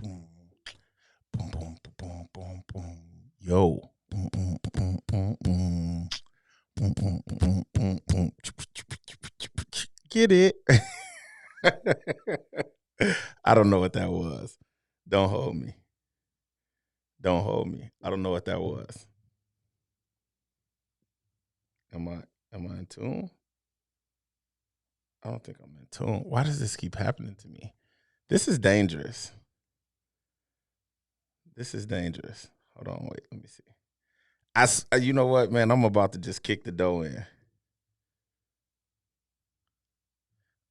Boom, boom, boom, boom, boom, boom. Yo. Boom, boom, boom, boom, boom. Boom, boom, boom, boom, boom. Get it? I don't know what that was. Don't hold me. Don't hold me. I don't know what that was. Am I in tune? I don't think I'm in tune. Why does this keep happening to me? This is dangerous. This is dangerous. Hold on, wait, let me see. You know what, man? I'm about to just kick the dough in.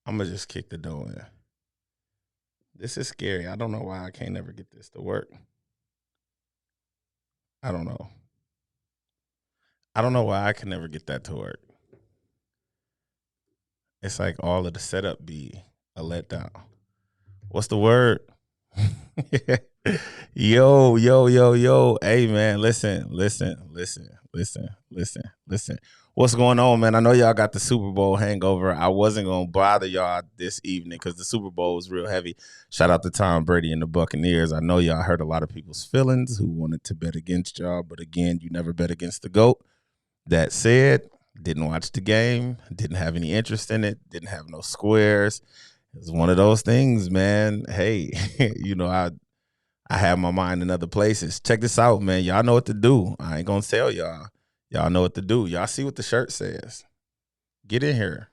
I'm gonna just kick the dough in. This is scary. I don't know why I can't never get this to work. I don't know. I don't know why I can never get that to work. It's like all of the setup be a letdown. What's the word? Yo, yo, yo, yo. Hey, man, listen. What's going on, man? I know y'all got the Super Bowl hangover. I wasn't going to bother y'all this evening because the Super Bowl was real heavy. Shout out to Tom Brady and the Buccaneers. I know y'all hurt a lot of people's feelings who wanted to bet against y'all, but again, you never bet against the GOAT. That said, didn't watch the game, didn't have any interest in it, didn't have no squares. It's one of those things, man. Hey, I have my mind in other places. Check this out, man. Y'all know what to do. I ain't gonna tell y'all. Y'all know what to do. Y'all see what the shirt says. Get in here.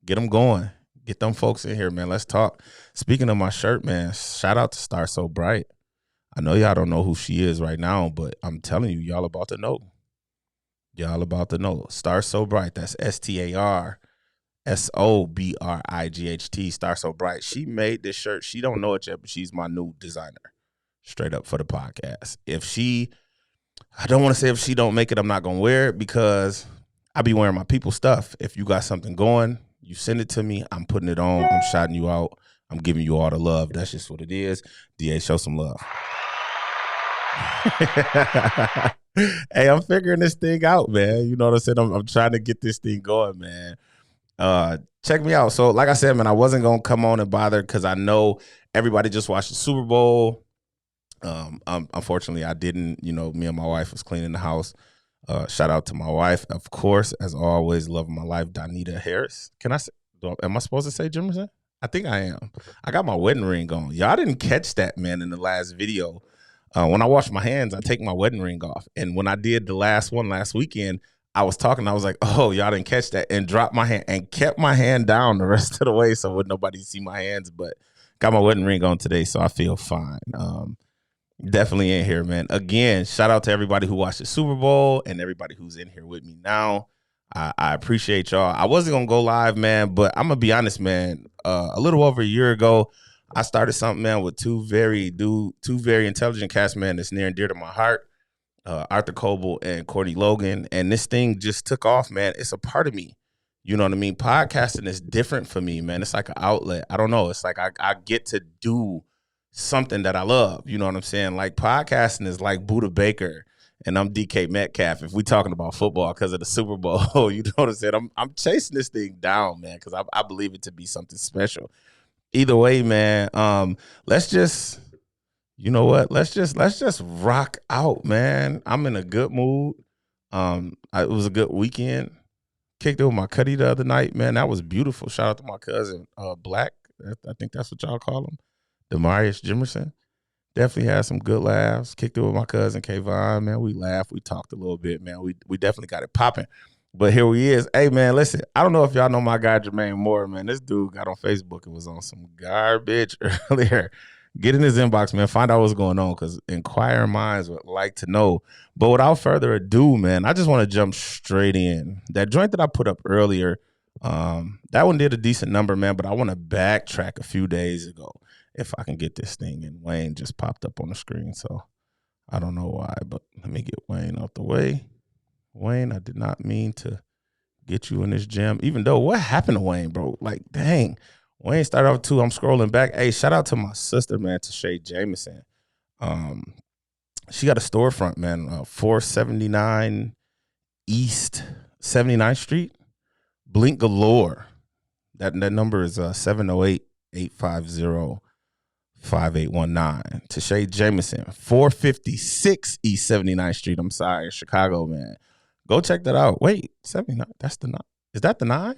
Get them going. Get them folks in here, man. Let's talk. Speaking of my shirt, man, shout out to Star So Bright. I know y'all don't know who she is right now, but I'm telling you, y'all about to know. Y'all about to know. Star So Bright. That's StarSoBright. Star So Bright. She made this shirt. She don't know it yet, but she's my new designer. Straight up for the podcast. I don't want to say if she don't make it, I'm not gonna wear it because I be wearing my people stuff. If you got something going, you send it to me. I'm putting it on. I'm shouting you out. I'm giving you all the love. That's just what it is. DA, show some love. Hey, I'm figuring this thing out, man. You know what I'm saying? I'm trying to get this thing going, man. Check me out. So, like I said, man, I wasn't gonna come on and bother because I know everybody just watched the Super Bowl. Unfortunately, I didn't. You know, me and my wife was cleaning the house. Shout out to my wife, of course, as always. Love of my life, Donita Harris. Am I supposed to say Jimerson? I think I am. I got my wedding ring on. Y'all didn't catch that, man, in the last video. When I wash my hands, I take my wedding ring off. And when I did the last one last weekend, I was talking. I was like, "Oh, y'all didn't catch that," and dropped my hand and kept my hand down the rest of the way, so would nobody see my hands. But got my wedding ring on today, so I feel fine. Definitely in here, man. Again, shout out to everybody who watched the Super Bowl and everybody who's in here with me now. I appreciate y'all. I wasn't gonna go live, man, but I'm gonna be honest, man. A little over a year ago, I started something, man, with two very intelligent cast, man, that's near and dear to my heart. Arthur Coble and Courtney Logan, and this thing just took off, man. It's a part of me. You know what I mean? Podcasting is different for me, man. It's like an outlet. I don't know. It's like I get to do something that I love. You know what I'm saying? Like podcasting is like Buda Baker and I'm DK Metcalf. If we talking about football because of the Super Bowl, you know what I'm saying? I'm chasing this thing down, man, because I believe it to be something special. Either way, man. Let's just, you know what? Let's just rock out, man. I'm in a good mood. It was a good weekend. Kicked it with my cutty the other night, man. That was beautiful. Shout out to my cousin, Black. I think that's what y'all call him. Demarius Jimerson. Definitely had some good laughs. Kicked it with my cousin Kayvon, man. We laughed. We talked a little bit, man. We definitely got it popping. But here he is. Hey, man, listen. I don't know if y'all know my guy Jermaine Moore, man. This dude got on Facebook and was on some garbage earlier. Get in his inbox, man. Find out what's going on because inquiring minds would like to know. But without further ado, man, I just want to jump straight in. That joint that I put up earlier, that one did a decent number, man, but I want to backtrack a few days ago if I can get this thing. And Wayne just popped up on the screen, so I don't know why, but let me get Wayne out the way. Wayne, I did not mean to get you in this jam, even though what happened to Wayne, bro? Like, dang. Wayne started off too. I'm scrolling back. Hey, shout out to my sister, man, Tashay Jameson. She got a storefront, man, 479 East 79th Street. Blink Galore. That number is 708-850-5444. 5819. Tashay Jameson, 456 East 79th Street. I'm sorry, Chicago, man. Go check that out. Wait, 79. That's the 9. Is that the 9?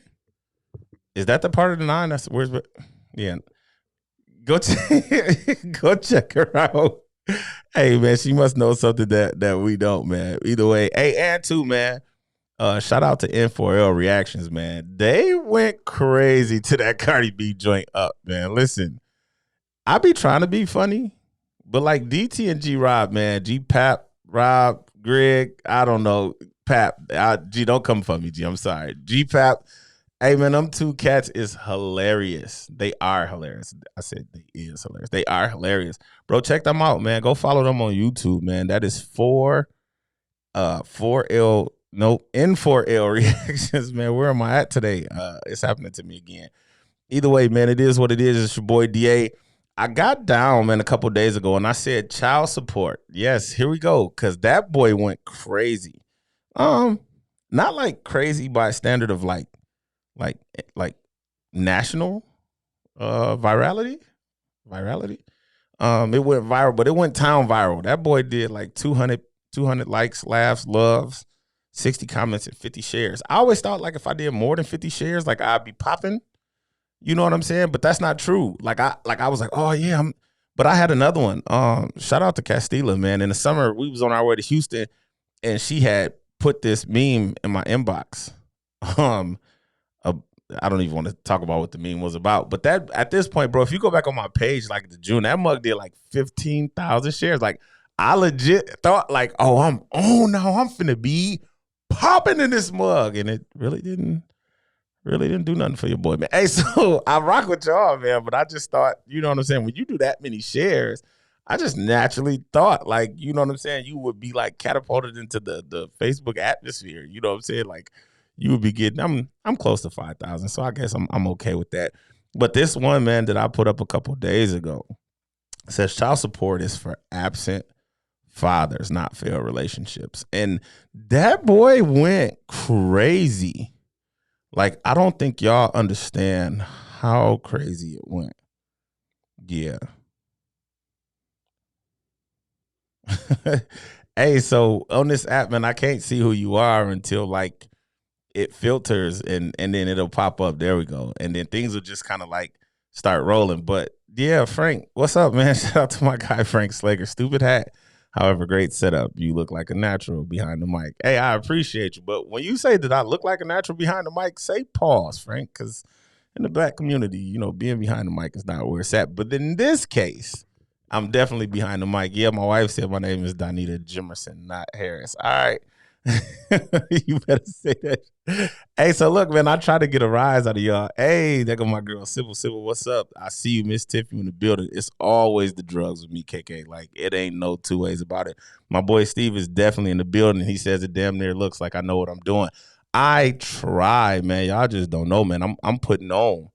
Is that the part of the 9? That's where's yeah. Go go check her out. Hey man, she must know something that we don't, man. Either way, hey, and too, man. Shout out to N4L Reactions, man. They went crazy to that Cardi B joint up, man. Listen, I be trying to be funny, but like DT and G Rob, man, G Pap, Rob, Greg, I don't know, Pap, G, don't come for me, G. I'm sorry, G Pap. Hey man, them two cats is hilarious. They are hilarious. I said they is hilarious. They are hilarious, bro. Check them out, man. Go follow them on YouTube, man. That is N4L Reactions, man. Where am I at today? It's happening to me again. Either way, man, it is what it is. It's your boy DA. I got down, man, a couple days ago, and I said child support. Yes, here we go, because that boy went crazy. Not like crazy by standard of like national virality. It went viral, but it went town viral. That boy did like 200 likes, laughs, loves, 60 comments, and 50 shares. I always thought like if I did more than 50 shares, like I'd be popping. You know what I'm saying? But that's not true. Like I was like, oh yeah, but I had another one. Shout out to Castilla, man. In the summer, we was on our way to Houston, and she had put this meme in my inbox. I don't even want to talk about what the meme was about. But that at this point, bro, if you go back on my page, like the June, that mug did like 15,000 shares. Like I legit thought like, oh, I'm now. I'm finna be popping in this mug, and it really didn't do nothing for your boy, man. Hey, so I rock with y'all, man, but I just thought, you know what I'm saying? When you do that many shares, I just naturally thought, like, you know what I'm saying? You would be like catapulted into the Facebook atmosphere. You know what I'm saying? Like you would be getting, I'm close to 5,000, so I guess I'm okay with that. But this one, man, that I put up a couple days ago says child support is for absent fathers, not failed relationships. And that boy went crazy. Like, I don't think y'all understand how crazy it went. Yeah. Hey, so on this app, man, I can't see who you are until like it filters and then it'll pop up. There we go. And then things will just kind of like start rolling. But yeah, Frank, what's up, man? Shout out to my guy, Frank Slager. Stupid hat. However, great setup. You look like a natural behind the mic. Hey, I appreciate you. But when you say that I look like a natural behind the mic, say pause, Frank, because in the Black community, you know, being behind the mic is not where it's at. But in this case, I'm definitely behind the mic. Yeah, my wife said my name is Donita Jimerson, not Harris. All right. You better say that. Hey, so look, man, I try to get a rise out of y'all. Hey, there go my girl, Sybil. What's up? I see you, Miss Tiffany, in the building. It's always the drugs with me, KK. Like, it ain't no two ways about it. My boy Steve is definitely in the building. He says it damn near looks like I know what I'm doing. I try, man. Y'all just don't know, man. I'm putting on.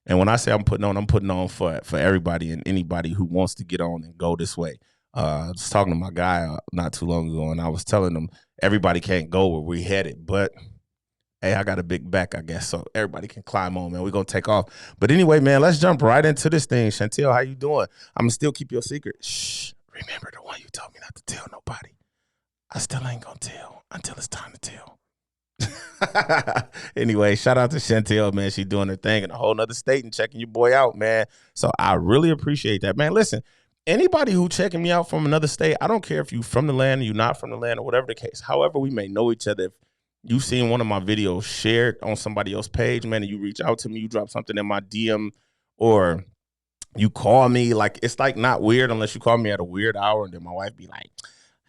And when I say I'm putting on for everybody and anybody who wants to get on and go this way. I was talking to my guy not too long ago, and I was telling him everybody can't go where we headed, but hey, I got a big back, I guess, so everybody can climb on, man. We're going to take off. But anyway, man, let's jump right into this thing. Chantel, how you doing? I'm going to still keep your secret. Shh. Remember the one you told me not to tell nobody. I still ain't going to tell until it's time to tell. Anyway, shout out to Chantel, man. She doing her thing in a whole nother state and checking your boy out, man. So I really appreciate that, man. Listen, anybody who checking me out from another state, I don't care if you from the land or you not from the land or whatever the case. However, we may know each other. If you've seen one of my videos shared on somebody else's page, man, and you reach out to me, you drop something in my DM or you call me, like, it's like not weird unless you call me at a weird hour and then my wife be like,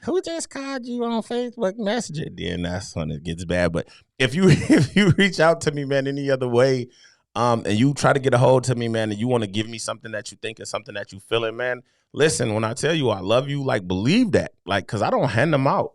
who just called you on Facebook Messenger? Then that's when it gets bad. But if you reach out to me, man, any other way, and you try to get a hold to me, man, and you want to give me something that you think is something that you feeling, man, listen, when I tell you I love you, like, believe that. Like, because I don't hand them out.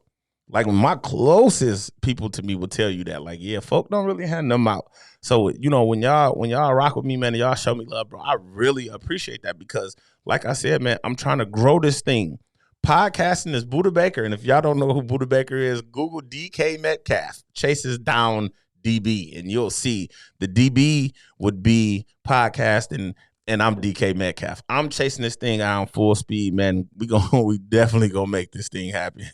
Like, my closest people to me will tell you that. Like, yeah, folk don't really hand them out. So, you know, when y'all rock with me, man, and y'all show me love, bro, I really appreciate that because, like I said, man, I'm trying to grow this thing. Podcasting is Buddha Baker, and if y'all don't know who Buddha Baker is, Google DK Metcalf chases down DB, and you'll see the DB would be podcasting and I'm DK Metcalf. I'm chasing this thing out full speed, man. We definitely gonna make this thing happen.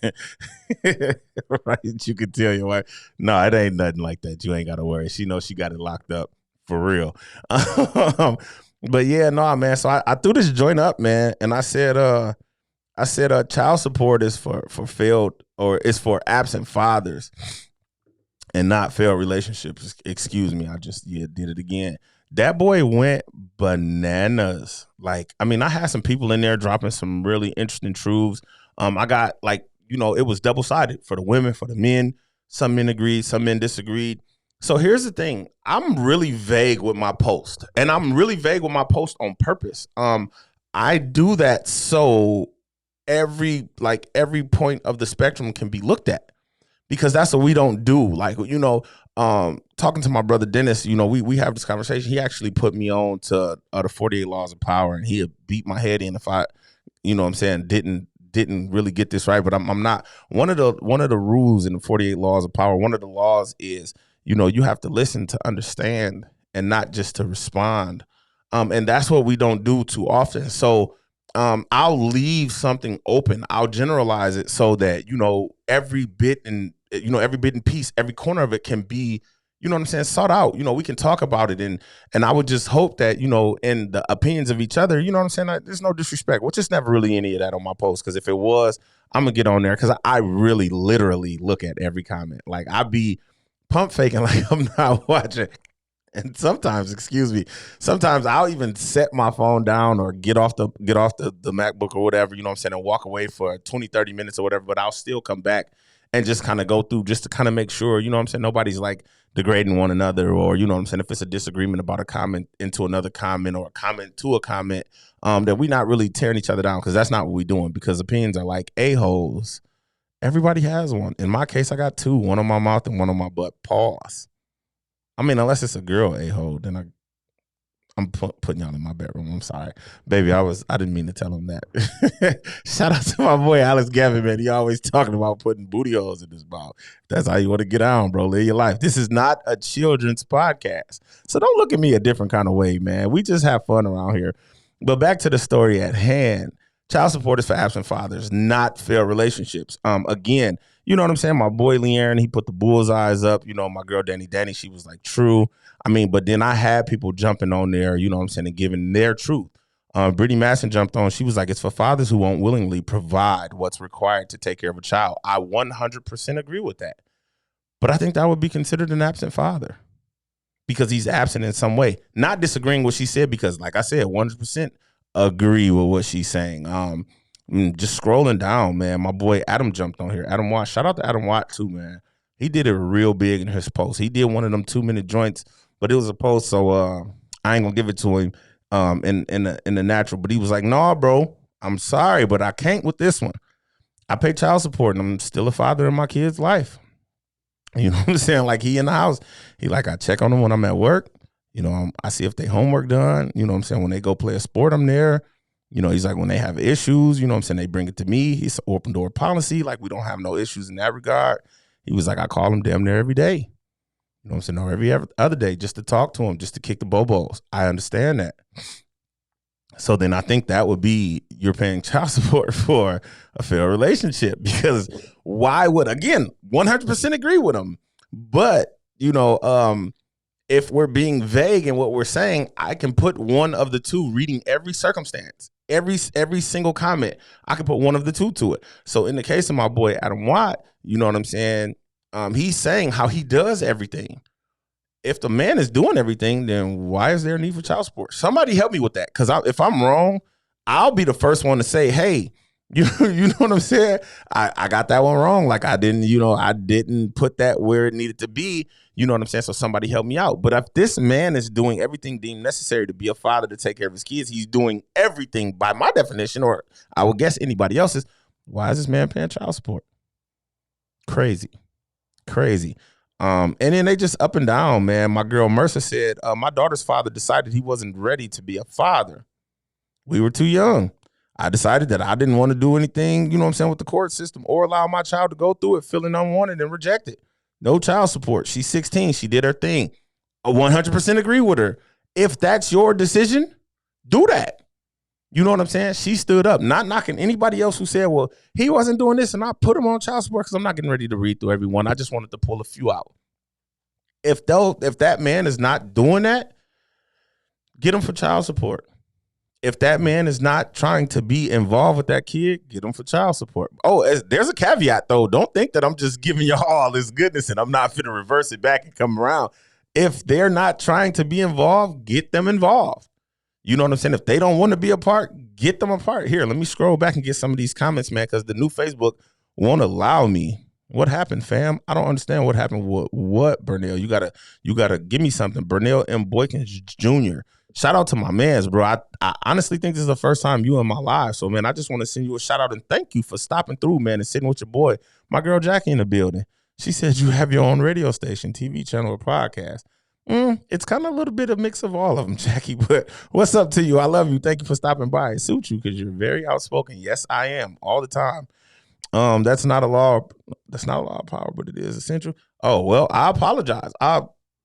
Right? You can tell your wife, no, it ain't nothing like that. You ain't gotta worry. She knows she got it locked up for real. But yeah, no, man. So I threw this joint up, man, and I said, child support is for failed, or it's for absent fathers and not failed relationships. Excuse me, I just did it again. That boy went bananas. Like, I mean, I had some people in there dropping some really interesting truths. I got like, it was double-sided for the women, for the men. Some men agreed, some men disagreed. So here's the thing. I'm really vague with my post, and I'm really vague with my post on purpose. I do that so every point of the spectrum can be looked at, because that's what we don't do. Like, talking to my brother Dennis, we have this conversation. He actually put me on to the 48 Laws of Power, and he'd beat my head in if I, didn't really get this right. But I'm not. One of the rules in the 48 Laws of Power, one of the laws is, you have to listen to understand and not just to respond. And that's what we don't do too often. So I'll leave something open. I'll generalize it so that, every bit and piece, every corner of it can be, sought out. We can talk about it. And I would just hope that, in the opinions of each other, there's no disrespect, which is never really any of that on my post. Because if it was, I'm going to get on there, because I really literally look at every comment. Like, I be pump faking like I'm not watching. And sometimes I'll even set my phone down or get off the MacBook or whatever, and walk away for 20, 30 minutes or whatever, but I'll still come back and just kind of go through just to kind of make sure, nobody's like degrading one another, or, if it's a disagreement about a comment into another comment, or a comment to a comment, that we're not really tearing each other down, because that's not what we're doing, because opinions are like a-holes. Everybody has one. In my case, I got two, one on my mouth and one on my butt. Pause. I mean, unless it's a girl a-hole, then I'm putting y'all in my bedroom. I'm sorry. Baby, I didn't mean to tell him that. Shout out to my boy, Alex Gavin, man. He always talking about putting booty holes in his mouth. That's how you want to get on, bro. Live your life. This is not a children's podcast. So don't look at me a different kind of way, man. We just have fun around here. But back to the story at hand. Child support is for absent fathers, not failed relationships. Again, you know what I'm saying? My boy Lee Aaron, he put the bullseyes up. My girl Danny, she was like, true. I mean, but then I had people jumping on there, and giving their truth. Brittany Masson jumped on. She was like, it's for fathers who won't willingly provide what's required to take care of a child. I 100% agree with that. But I think that would be considered an absent father, because he's absent in some way. Not disagreeing with what she said, because like I said, 100% agree with what she's saying. Just scrolling down, man, my boy Adam jumped on here. Adam Watt, shout out to Adam Watt too, man. He did it real big in his post. He did one of them 2-minute joints, but it was a post, so I ain't gonna give it to him in the natural. But he was like, "Nah, bro, I'm sorry, but I can't with this one. I pay child support, and I'm still a father in my kid's life." You know what I'm saying? Like, he in the house, he like, I check on them when I'm at work. I see if they homework done. You know what I'm saying? When they go play a sport, I'm there. He's like, when they have issues, they bring it to me. He's an open door policy. Like, we don't have no issues in that regard. He was like, I call him damn near every day. Or every other day, just to talk to him, just to kick the bobos. I understand that. So then I think that would be, you're paying child support for a failed relationship, because why would, again, 100% agree with him. But, if we're being vague in what we're saying, I can put one of the two, reading every circumstance, every single comment. I can put one of the two to it. So in the case of my boy Adam Watt, you know what I'm saying? He's saying how he does everything. If the man is doing everything, then why is there a need for child support? Somebody help me with that, because if I'm wrong, I'll be the first one to say, hey, you know what I'm saying? I got that one wrong. Like, I didn't put that where it needed to be. You know what I'm saying? So somebody help me out. But if this man is doing everything deemed necessary to be a father, to take care of his kids, he's doing everything by my definition, or I would guess anybody else's. Why is this man paying child support? Crazy. And then they just up and down, man. My girl Mercer said, my daughter's father decided he wasn't ready to be a father. We were too young. I decided that I didn't want to do anything, with the court system, or allow my child to go through it feeling unwanted and rejected. No child support. She's 16. She did her thing. I 100% agree with her. If that's your decision, Do that. You know what I'm saying? She stood up, not knocking anybody else who said, well, he wasn't doing this and I put him on child support, because I'm not getting ready to read through everyone. I just wanted to pull a few out. If that man is not doing that, get him for child support. If that man is not trying to be involved with that kid, get him for child support. Oh, there's a caveat, though. Don't think that I'm just giving y'all all this goodness and I'm not finna reverse it back and come around. If they're not trying to be involved, get them involved. You know what I'm saying? If they don't want to be a part, get them apart. Here, let me scroll back and get some of these comments, man, because the new Facebook won't allow me. What happened, fam? I don't understand what happened. What, Burnell? You gotta give me something. Burnell M. Boykins Jr. Shout out to my mans, bro. I honestly think this is the first time you in my live. So, man, I just want to send you a shout out and thank you for stopping through, man, and sitting with your boy. My girl Jackie in the building. She said you have your own radio station, TV channel, or podcast. It's kind of a little bit of mix of all of them, Jackie, but what's up to you? I love you. Thank you for stopping by. It suits you because you're very outspoken. Yes, I am, all the time. That's not a law. That's not a law of power, but it is essential. Oh, well, I apologize.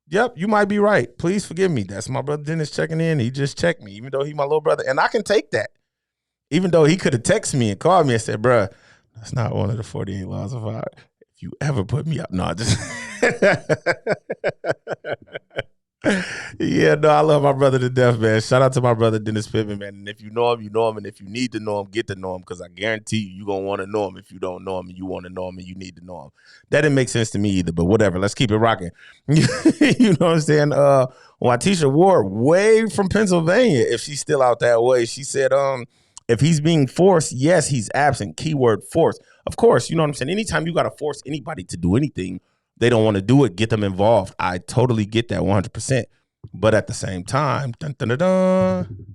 Yep, you might be right. Please forgive me. That's my brother Dennis checking in. He just checked me, even though he's my little brother. And I can take that. Even though he could have texted me and called me and said, bruh, that's not one of the 48 laws of power. If you ever put me up. No, just yeah, no, I love my brother to death, man. Shout out to my brother Dennis Pittman, man. And if you know him, you know him. And if you need to know him, get to know him, because I guarantee you're going to want to know him if you don't know him and you want to know him and you need to know him. That didn't make sense to me either, but whatever. Let's keep it rocking. You know what I'm saying? Watisha Ward, way from Pennsylvania, if she's still out that way, she said, if he's being forced, yes, he's absent. Keyword force. Of course, you know what I'm saying? Anytime you got to force anybody to do anything, they don't want to do it, get them involved. I totally get that 100%. But at the same time, dun, dun, dun, dun,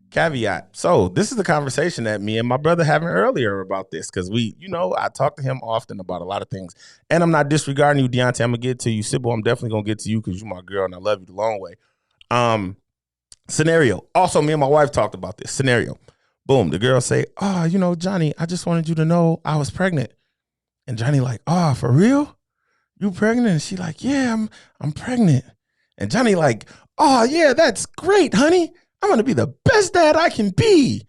caveat. So this is the conversation that me and my brother having earlier about this, because I talk to him often about a lot of things. And I'm not disregarding you, Deontay. I'm going to get to you. Sybil, I'm definitely going to get to you because you're my girl and I love you the long way. Scenario. Also, me and my wife talked about this. Scenario. Boom. The girl say, oh, Johnny, I just wanted you to know I was pregnant. And Johnny like, oh, for real? You pregnant? And she like, yeah, I'm pregnant. And Johnny like, oh yeah, that's great, honey. I'm gonna be the best dad I can be.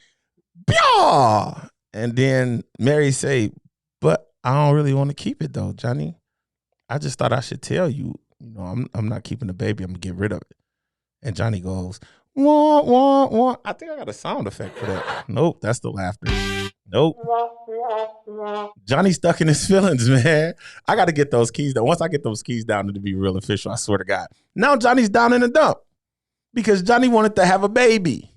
Yeah. And then Mary say, but I don't really want to keep it though, Johnny. I just thought I should tell you, I'm not keeping the baby. I'm gonna get rid of it. And Johnny goes, wah, wah, wah. I think I got a sound effect for that. Nope, that's the laughter. Nope. Johnny's stuck in his feelings, man. I got to get those keys down. Once I get those keys down, it'll be real official, I swear to God. Now Johnny's down in the dump because Johnny wanted to have a baby.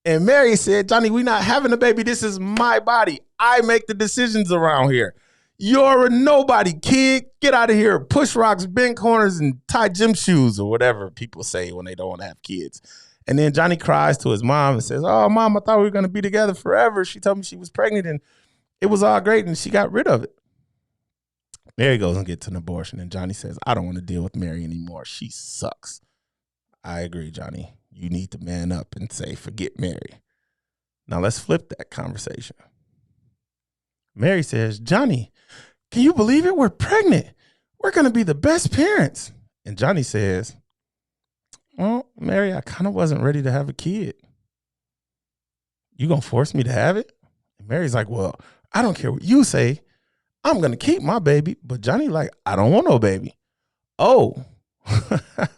And Mary said, Johnny, we're not having a baby. This is my body. I make the decisions around here. You're a nobody, kid. Get out of here. Push rocks, bend corners, and tie gym shoes, or whatever people say when they don't want to have kids. And then Johnny cries to his mom and says, oh, Mom, I thought we were going to be together forever. She told me she was pregnant and it was all great and she got rid of it. Mary goes and gets an abortion and Johnny says, I don't want to deal with Mary anymore. She sucks. I agree, Johnny. You need to man up and say, forget Mary. Now let's flip that conversation. Mary says, Johnny, can you believe it? We're pregnant. We're going to be the best parents. And Johnny says, well, Mary, I kind of wasn't ready to have a kid. You going to force me to have it? And Mary's like, well, I don't care what you say. I'm going to keep my baby. But Johnny like, I don't want no baby. Oh,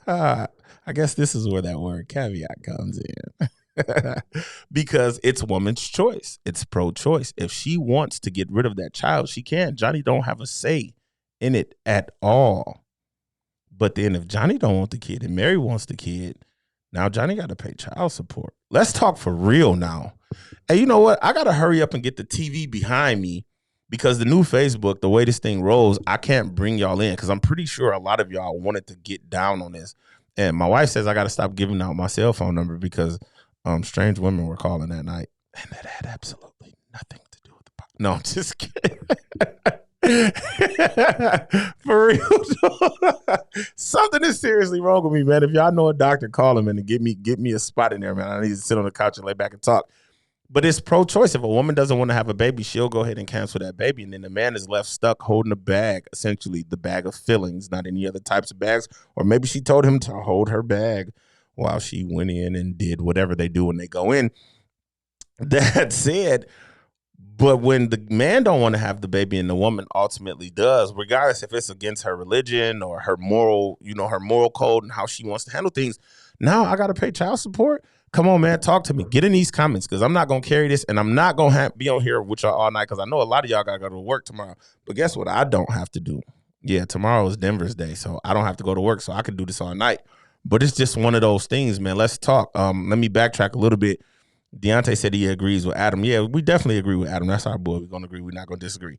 I guess this is where that word caveat comes in. Because it's woman's choice. It's pro-choice. If she wants to get rid of that child, she can. Johnny don't have a say in it at all. But then if Johnny don't want the kid and Mary wants the kid, now Johnny got to pay child support. Let's talk for real now. And you know what? I got to hurry up and get the TV behind me because the new Facebook, the way this thing rolls, I can't bring y'all in because I'm pretty sure a lot of y'all wanted to get down on this. And my wife says I got to stop giving out my cell phone number because strange women were calling that night. And that had absolutely nothing to do with the podcast. No, I'm just kidding. For real. Something is seriously wrong with me, man. If y'all know a doctor, call him and get me a spot in there, man. I need to sit on the couch and lay back and talk. But it's pro-choice. If a woman doesn't want to have a baby, she'll go ahead and cancel that baby. And then the man is left stuck holding a bag, essentially the bag of fillings, not any other types of bags. Or maybe she told him to hold her bag while she went in and did whatever they do when they go in. That said, but when the man don't want to have the baby and the woman ultimately does, regardless if it's against her religion or her moral, her moral code and how she wants to handle things, now I got to pay child support. Come on, man, talk to me. Get in these comments because I'm not going to carry this, and I'm not going to be on here with y'all all night because I know a lot of y'all got to go to work tomorrow. But guess what? I don't have to do. Yeah, tomorrow is Denver's day, so I don't have to go to work, so I can do this all night. But it's just one of those things, man. Let's talk. Let me backtrack a little bit. Deontay said he agrees with Adam. Yeah, we definitely agree with Adam. That's our boy. We're going to agree. We're not going to disagree.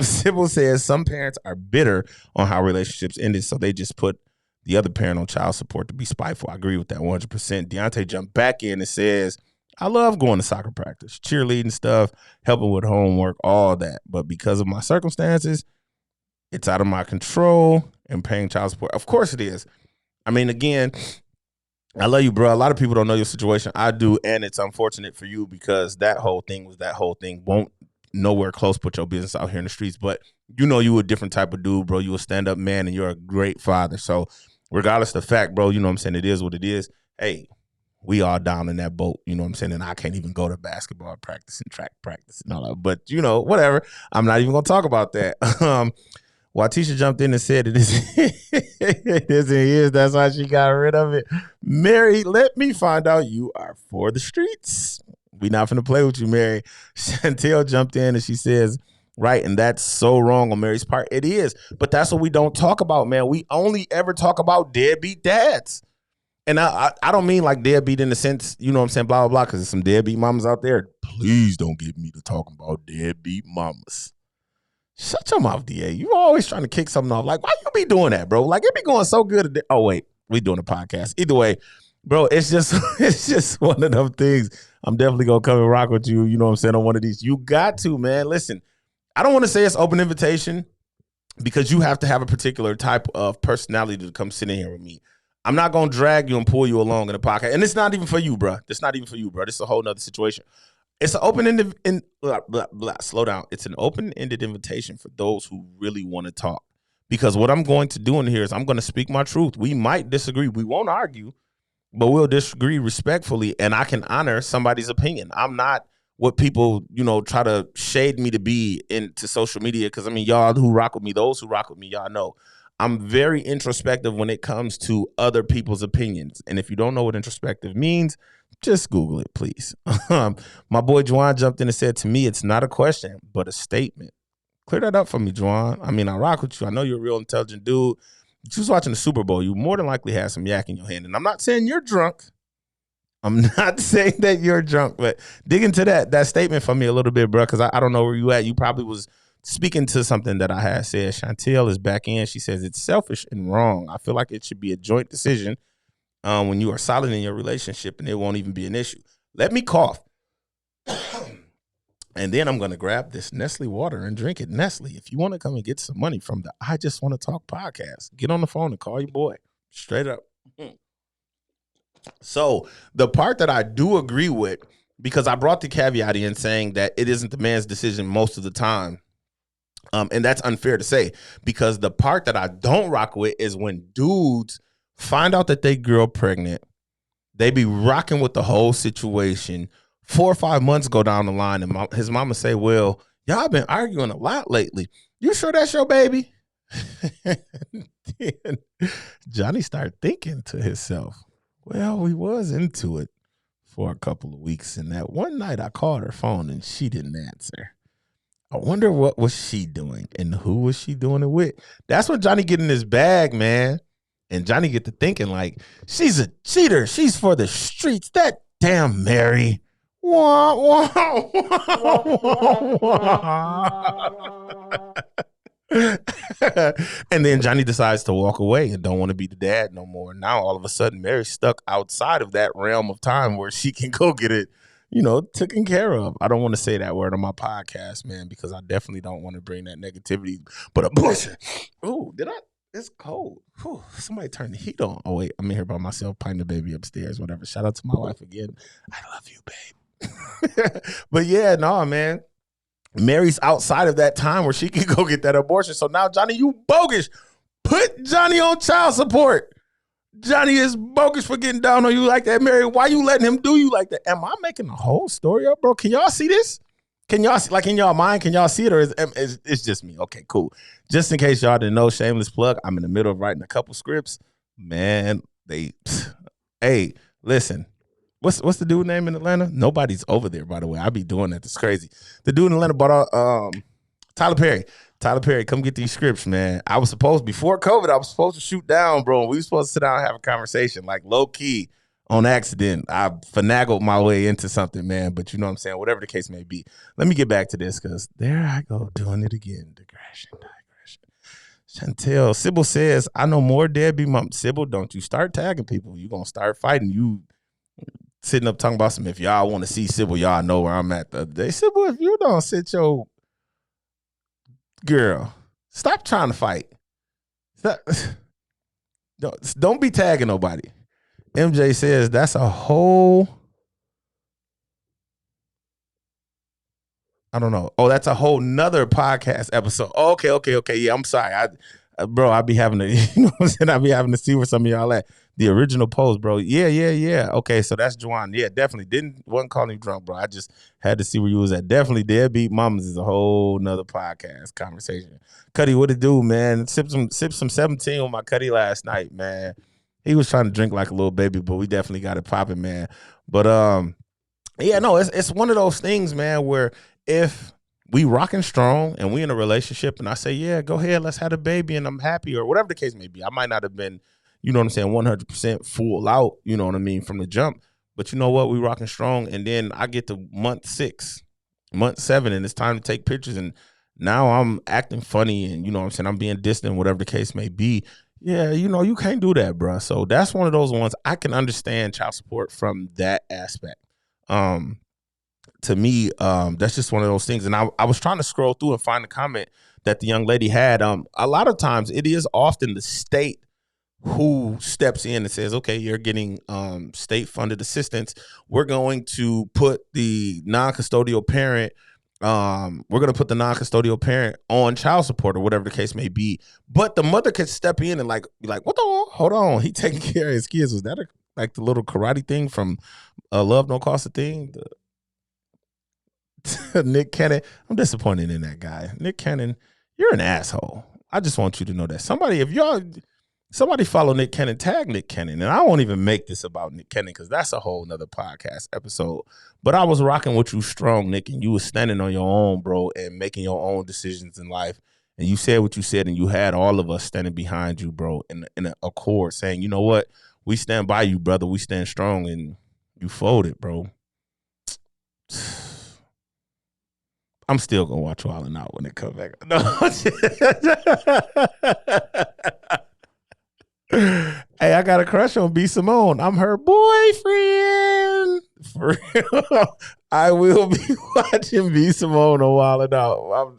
Sybil says some parents are bitter on how relationships ended, so they just put the other parent on child support to be spiteful. I agree with that 100%. Deontay jumped back in and says, I love going to soccer practice, cheerleading stuff, helping with homework, all that. But because of my circumstances, it's out of my control and paying child support. Of course it is. I mean, again, I love you, bro. A lot of people don't know your situation. I do, and it's unfortunate for you because that whole thing won't nowhere close put your business out here in the streets. But you a different type of dude, bro. You a stand-up man, and you're a great father. So regardless of the fact, bro, you know what I'm saying? It is what it is. Hey, we all down in that boat, you know what I'm saying? And I can't even go to basketball practice and track practice and all that. But, whatever. I'm not even going to talk about that. Watisha jumped in and said it is. That's why she got rid of it. Mary, let me find out you are for the streets. We not finna play with you, Mary. Chantel jumped in and she says, right, and that's so wrong on Mary's part. It is, but that's what we don't talk about, man. We only ever talk about deadbeat dads. And I don't mean like deadbeat in the sense, you know what I'm saying, blah, blah, blah, because there's some deadbeat mamas out there. Please don't get me to talking about deadbeat mamas. Shut your mouth, DA. You always trying to kick something off. Like, why you be doing that, bro? Like, it be going so good. Oh, wait, we doing a podcast. Either way, bro, it's just one of them things. I'm definitely going to come and rock with you, you know what I'm saying, on one of these. You got to, man. Listen, I don't want to say it's open invitation because you have to have a particular type of personality to come sit in here with me. I'm not going to drag you and pull you along in the podcast. And it's not even for you, bro. It's not even for you, bro. This is a whole nother situation. It's an open-ended, slow down. It's an open-ended invitation for those who really want to talk. Because what I'm going to do in here is I'm going to speak my truth. We might disagree. We won't argue, but we'll disagree respectfully, and I can honor somebody's opinion. I'm not what people, try to shade me to be into social media. Because, I mean, y'all who rock with me, those who rock with me, y'all know. I'm very introspective when it comes to other people's opinions. And if you don't know what introspective means, just Google it, please. My boy Juwan jumped in and said, to me, it's not a question, but a statement. Clear that up for me, Juwan. I mean, I rock with you. I know you're a real intelligent dude. You was watching the Super Bowl. You more than likely had some yak in your hand. And I'm not saying you're drunk. I'm not saying that you're drunk, but dig into that statement for me a little bit, bro, because I don't know where you at. You probably was speaking to something that I had said. Chantel is back in. She says it's selfish and wrong. I feel like it should be a joint decision when you are solid in your relationship and it won't even be an issue. Let me cough. And then I'm going to grab this Nestle water and drink it. Nestle, if you want to come and get some money from the I Just Want to Talk podcast, get on the phone and call your boy. Straight up. So the part that I do agree with, because I brought the caveat in saying that it isn't the man's decision most of the time. And that's unfair to say, because the part that I don't rock with is when dudes find out that they girl pregnant, they be rocking with the whole situation. 4 or 5 months go down the line, and his mama say, well, y'all been arguing a lot lately. You sure that's your baby? Then Johnny started thinking to himself, well, we was into it for a couple of weeks, and that one night I called her phone, and she didn't answer. I wonder what was she doing and who was she doing it with? That's when Johnny get in his bag, man. And Johnny get to thinking like, she's a cheater. She's for the streets. That damn Mary. Wah, wah, wah, wah. And then Johnny decides to walk away and don't want to be the dad no more. Now all of a sudden Mary's stuck outside of that realm of time where she can go get it, taken care of. I don't want to say that word on my podcast, man, because I definitely don't want to bring that negativity. But abortion. Oh, did I? It's cold. Whew, somebody turn the heat on. Oh, wait, I'm in here by myself, putting the baby upstairs, whatever. Shout out to my wife again. I love you, babe. But yeah, no, man. Mary's outside of that time where she can go get that abortion. So now, Johnny, you bogus. Put Johnny on child support. Johnny is bogus for getting down on you like that, Mary. Why you letting him do you like that? Am I making a whole story up, bro? Can y'all see this? Can y'all see, like in y'all mind? Can y'all see it, or is it's just me? Okay, cool. Just in case y'all didn't know, shameless plug. I'm in the middle of writing a couple scripts. Man, hey, listen. What's the dude name in Atlanta? Nobody's over there, by the way. I be doing that. That's crazy. The dude in Atlanta bought Tyler Perry. Tyler Perry, come get these scripts, man. I was supposed, before COVID, I was supposed to shoot down, bro. We were supposed to sit down and have a conversation, like low key, on accident. I finagled my way into something, man. But you know what I'm saying? Whatever the case may be. Let me get back to this, because there I go doing it again. Digression. Chantel, Sybil says, I know more deadbeat moms. Sybil, don't you start tagging people. You going to start fighting. You sitting up talking about some, if y'all want to see Sybil, y'all know where I'm at the other day. Sybil, if you don't sit your girl, stop trying to fight. Stop. Don't be tagging nobody. MJ says that's a whole, I don't know. Oh, that's a whole nother podcast episode. Oh, okay. Yeah, I'm sorry. I be having to, you know what I'm saying? I be having to see where some of y'all at. The original post, bro. Yeah. Okay, so that's Juwan. Yeah, definitely. Wasn't calling you drunk, bro. I just had to see where you was at. Definitely Deadbeat Mamas is a whole nother podcast conversation. Cuddy, what it do, man? Sip some 17 with my Cuddy last night, man. He was trying to drink like a little baby, but we definitely got it popping, man. But yeah, no, it's one of those things, man, where if we rocking strong and we in a relationship and I say, yeah, go ahead, let's have a baby and I'm happy, or whatever the case may be. I might not have been, you know what I'm saying, 100% full out, you know what I mean, from the jump. But you know what? We rocking strong. And then I get to month 6, month 7, and it's time to take pictures. And now I'm acting funny and, you know what I'm saying, I'm being distant, whatever the case may be. Yeah, you know, you can't do that, bro. So that's one of those ones I can understand child support from that aspect. To me, that's just one of those things. And I was trying to scroll through and find the comment that the young lady had. A lot of times it is often the state who steps in and says, okay, you're getting state funded assistance. We're going to put the non-custodial parent on child support or whatever the case may be. But the mother could step in and be like, what the, hold on, he taking care of his kids. Was that like the little karate thing from Love Don't Cost a Thing? Nick Cannon, I'm disappointed in that guy. Nick Cannon, you're an asshole. I just want you to know that. Somebody follow Nick Cannon, tag Nick Cannon. And I won't even make this about Nick Cannon because that's a whole nother podcast episode. But I was rocking with you strong, Nick, and you was standing on your own, bro, and making your own decisions in life. And you said what you said, and you had all of us standing behind you, bro, in an accord saying, you know what? We stand by you, brother. We stand strong. And you folded, bro. I'm still going to watch Wildin' Out when it comes back. No. Hey, I got a crush on B. Simone. I'm her boyfriend. For real. I will be watching B. Simone on Wildin' Out.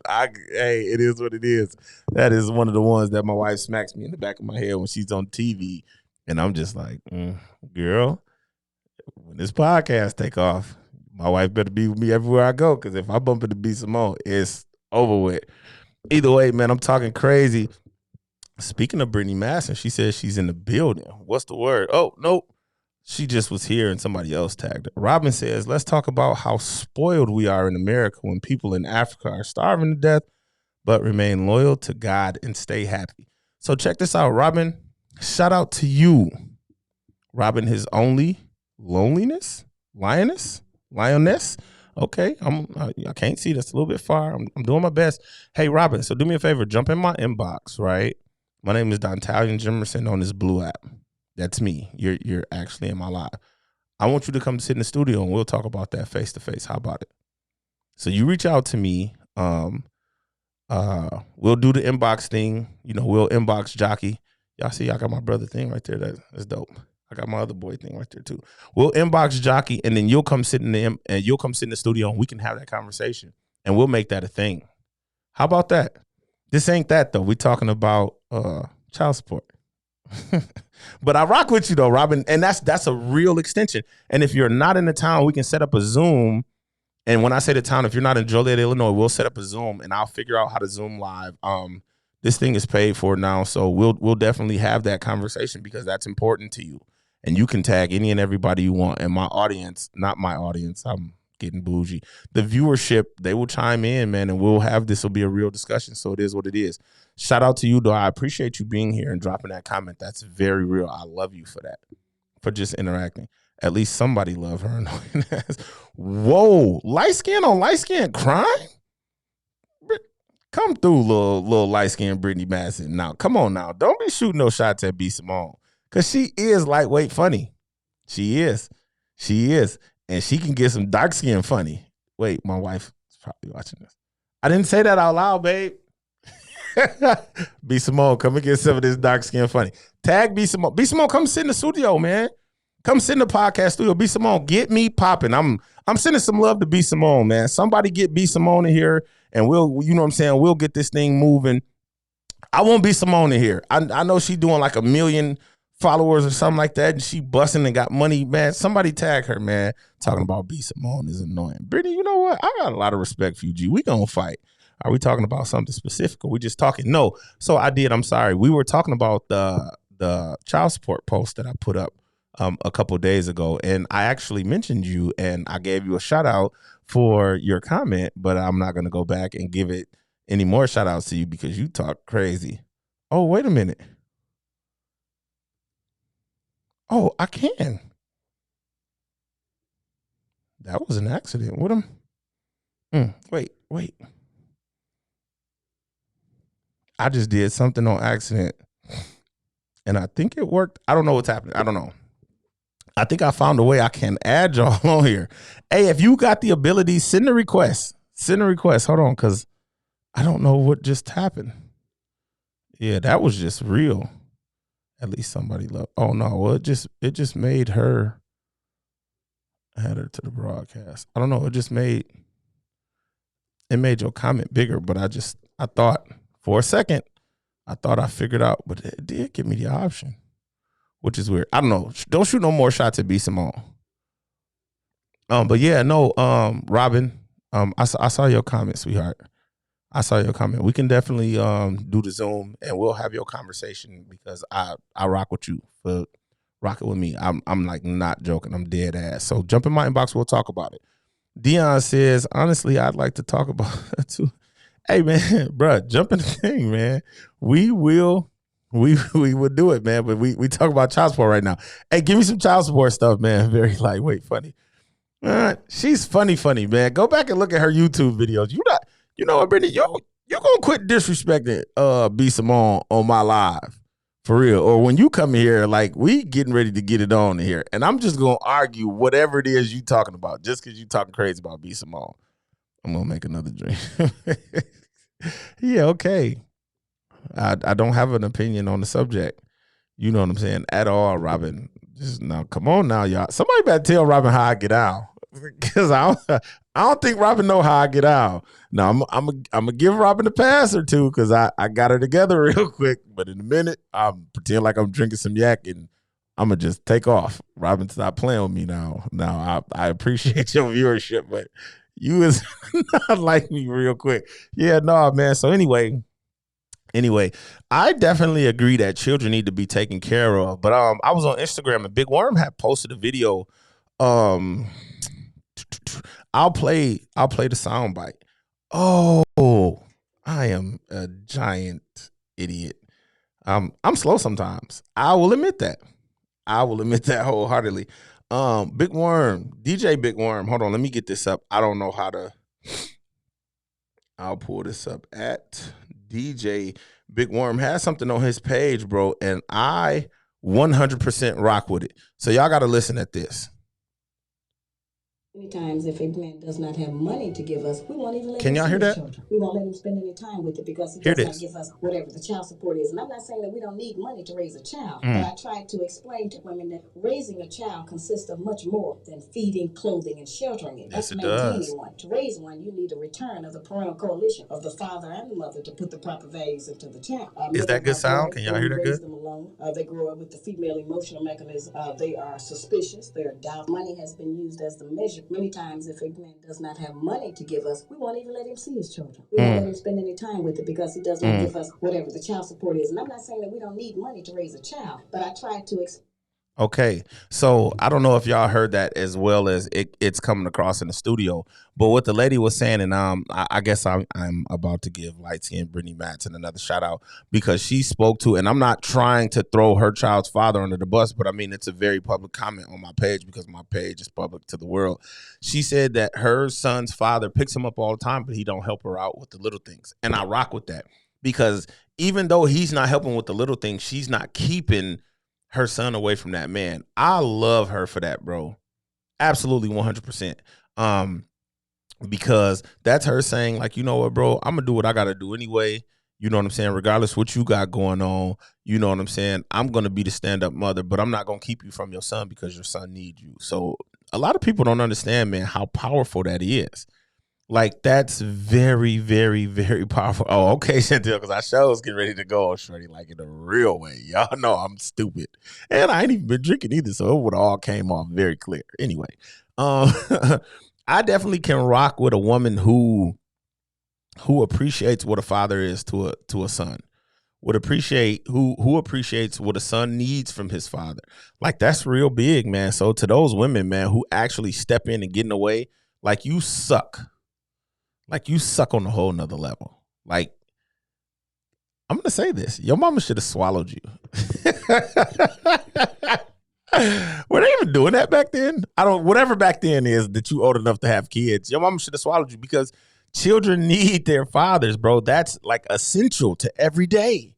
Hey, it is what it is. That is one of the ones that my wife smacks me in the back of my head when she's on TV. And I'm just like, girl, when this podcast take off, my wife better be with me everywhere I go, because if I bump into B. Simone, it's over with. Either way, man, I'm talking crazy. Speaking of Brittany Madison, she says she's in the building. What's the word? Oh, nope. She just was here and somebody else tagged her. Robin says, let's talk about how spoiled we are in America when people in Africa are starving to death, but remain loyal to God and stay happy. So check this out, Robin. Shout out to you. Robin, his only loneliness? Lioness? Okay, I can't see. That's a little bit far. I'm doing my best. Hey, Robin, so do me a favor. Jump in my inbox, right? My name is Dontalion Jimerson on this blue app. That's me. You're actually in my live. I want you to come sit in the studio and we'll talk about that face to face. How about it? So you reach out to me. We'll do the inbox thing. You know, we'll inbox Jockey. Y'all see, I got my brother thing right there. That's dope. I got my other boy thing right there too. We'll inbox Jockey, and then you'll come sit in the studio, and we can have that conversation, and we'll make that a thing. How about that? This ain't that though. We're talking about child support. But I rock with you though, Robin, and that's a real extension. And if you're not in the town, we can set up a Zoom. And when I say the town, if you're not in Joliet, Illinois, we'll set up a Zoom, and I'll figure out how to Zoom live. this thing is paid for now. So we'll definitely have that conversation because that's important to you. And you can tag any and everybody you want. And my audience, not my audience, I'm getting bougie. The viewership, they will chime in, man, and we'll have this will be a real discussion. So it is what it is. Shout out to you, though. I appreciate you being here and dropping that comment. That's very real. I love you for that, for just interacting. At least somebody love her. Whoa, light skin on light skin crime? Come through, little light skin Brittany Madison. Now, come on now. Don't be shooting no shots at B. Simone. Because she is lightweight funny. She is. She is. And she can get some dark skin funny. Wait, my wife is probably watching this. I didn't say that out loud, babe. B. Simone, come and get some of this dark skin funny. Tag B. Simone. B. Simone, come sit in the studio, man. Come sit in the podcast studio. B. Simone, get me popping. I'm sending some love to B. Simone, man. Somebody get B. Simone in here, and we'll, you know what I'm saying, we'll get this thing moving. I want B. Simone in here. I know she doing like 1 million followers or something like that, and she busting and got money, man. Somebody tag her, man. Talking about B. Simone is annoying. Brittany, you know what? I got a lot of respect for you, G. We gonna fight. Are we talking about something specific, or we just talking? No. So I did. I'm sorry. We were talking about the child support post that I put up a couple of days ago, and I actually mentioned you, and I gave you a shout out for your comment, but I'm not gonna go back and give it any more shout outs to you because you talk crazy. Oh, wait a minute. Oh, I can. That was an accident. What am? Wait. I just did something on accident, and I think it worked. I don't know what's happening. I don't know. I think I found a way I can add y'all on here. Hey, if you got the ability, send a request. Send a request. Hold on, because I don't know what just happened. Yeah, that was just real. At least somebody loved. Oh no, well, it just made her add her to the broadcast. I don't know. It made your comment bigger, but I thought for a second, I thought I figured out, but it did give me the option, which is weird. I don't know. Don't shoot no more shots at B. Simone. But yeah, no, Robin, I saw your comment, sweetheart. I saw your comment. We can definitely do the Zoom, and we'll have your conversation because I rock with you for rocking with me. I'm like not joking. I'm dead ass. So jump in my inbox. We'll talk about it. Dion says, honestly, I'd like to talk about that too. Hey man, bro, jump in the thing, man. We will do it, man. But we talk about child support right now. Hey, give me some child support stuff, man. Very lightweight, funny. She's funny, man. Go back and look at her YouTube videos. You know what, Brittany? You're gonna quit disrespecting B. Simone on my live. For real. Or when you come here, like we getting ready to get it on here. And I'm just gonna argue whatever it is you talking about, just because you talking crazy about B. Simone. I'm gonna make another drink. Yeah, okay. I don't have an opinion on the subject. You know what I'm saying? At all, Robin. Just now, come on now, y'all. Somebody better tell Robin how I get out. Because I don't think Robin know how I get out. Now I'm gonna give Robin a pass or two because I got her together real quick. But in a minute, I'm pretend like I'm drinking some yak and I'm gonna just take off. Robin, stop playing with me now. Now I appreciate your viewership, but you is not like me real quick. Yeah, no, man. So anyway, I definitely agree that children need to be taken care of. But I was on Instagram and Big Worm had posted a video. I'll play the soundbite. Oh, I am a giant idiot. I'm slow sometimes. I will admit that. Wholeheartedly. Big Worm, DJ Big Worm. Hold on, let me get this up. I don't know how to. I'll pull this up at DJ Big Worm has something on his page, bro, and I 100% rock with it. So y'all got to listen at this. Many times, if a man does not have money to give us, we won't even let Can y'all hear that? Children. We won't let him spend any time with it because he does not give us whatever the child support is. And I'm not saying that we don't need money to raise a child, but I try to explain to women that raising a child consists of much more than feeding, clothing, and sheltering it. Yes, it maintaining does. one. To raise one, you need a return of the parental coalition of the father and the mother to put the proper values into the child. Is that good sound? Can y'all hear that good? Them alone. They grow up with the female emotional mechanism. They are suspicious. They are doubt. Money has been used as the measure many times if a man does not have money to give us, we won't even let him see his children. We won't let him spend any time with it because he does not give us whatever the child support is. And I'm not saying that we don't need money to raise a child, but I try to Okay, so I don't know if y'all heard that as well as it's coming across in the studio, but what the lady was saying, and I guess I'm about to give light skin Brittany Matson another shout out because she spoke to, and I'm not trying to throw her child's father under the bus, but I mean it's a very public comment on my page because my page is public to the world. She said that her son's father picks him up all the time, but he don't help her out with the little things, and I rock with that because even though he's not helping with the little things, she's not keeping her son away from that man. I love her for that, bro. Absolutely 100%. Because that's her saying, like, you know what, bro, I'm gonna do what I gotta do anyway. You know what I'm saying? Regardless what you got going on, you know what I'm saying? I'm gonna be the stand-up mother, but I'm not gonna keep you from your son because your son needs you. So a lot of people don't understand, man, how powerful that is. Like, that's very, very, very powerful. Oh, okay, Chantel, because our show's getting ready to go on Shorty, like in a real way. Y'all know I'm stupid. And I ain't even been drinking either, so it would all came off very clear. Anyway, I definitely can rock with a woman who appreciates what a father is to a son. Would appreciate who appreciates what a son needs from his father. Like, that's real big, man. So to those women, man, who actually step in and get in the way, like, you suck. Like, you suck on a whole nother level. Like, I'm going to say this. Your mama should have swallowed you. Were they even doing that back then? Whatever back then is that you old enough to have kids, your mama should have swallowed you because children need their fathers, bro. That's like essential to every day.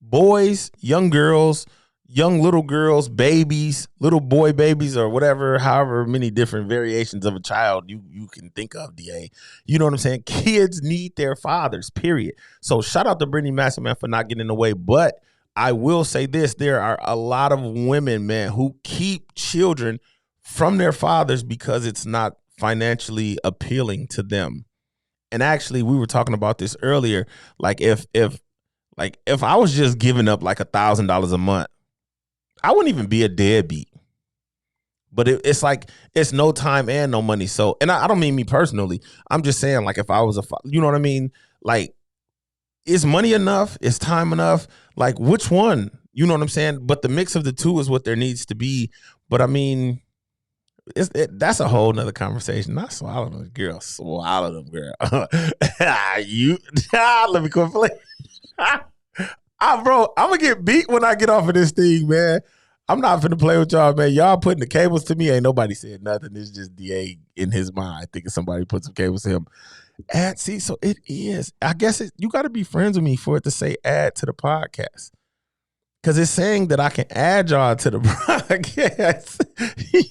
Boys, young girls, young little girls, babies, little boy babies, or whatever, however many different variations of a child you can think of, DA. You know what I'm saying? Kids need their fathers, period. So shout out to Brittany Matson, man, for not getting in the way. But I will say this, there are a lot of women, man, who keep children from their fathers because it's not financially appealing to them. And actually, we were talking about this earlier. Like, if I was just giving up like $1,000 a month, I wouldn't even be a deadbeat. But it's like, it's no time and no money. So, and I don't mean me personally. I'm just saying, like, if I was you know what I mean? Like, is money enough? Is time enough? Like, which one? You know what I'm saying? But the mix of the two is what there needs to be. But I mean, that's a whole nother conversation. Not swallow them, girl. Swallow them, girl. Let me quit playing. Bro, I'm going to get beat when I get off of this thing, man. I'm not finna play with y'all, man. Y'all putting the cables to me. Ain't nobody said nothing. It's just DA in his mind thinking somebody put some cables to him. See, so it is. I guess you got to be friends with me for it to say add to the podcast. Because it's saying that I can add y'all to the podcast.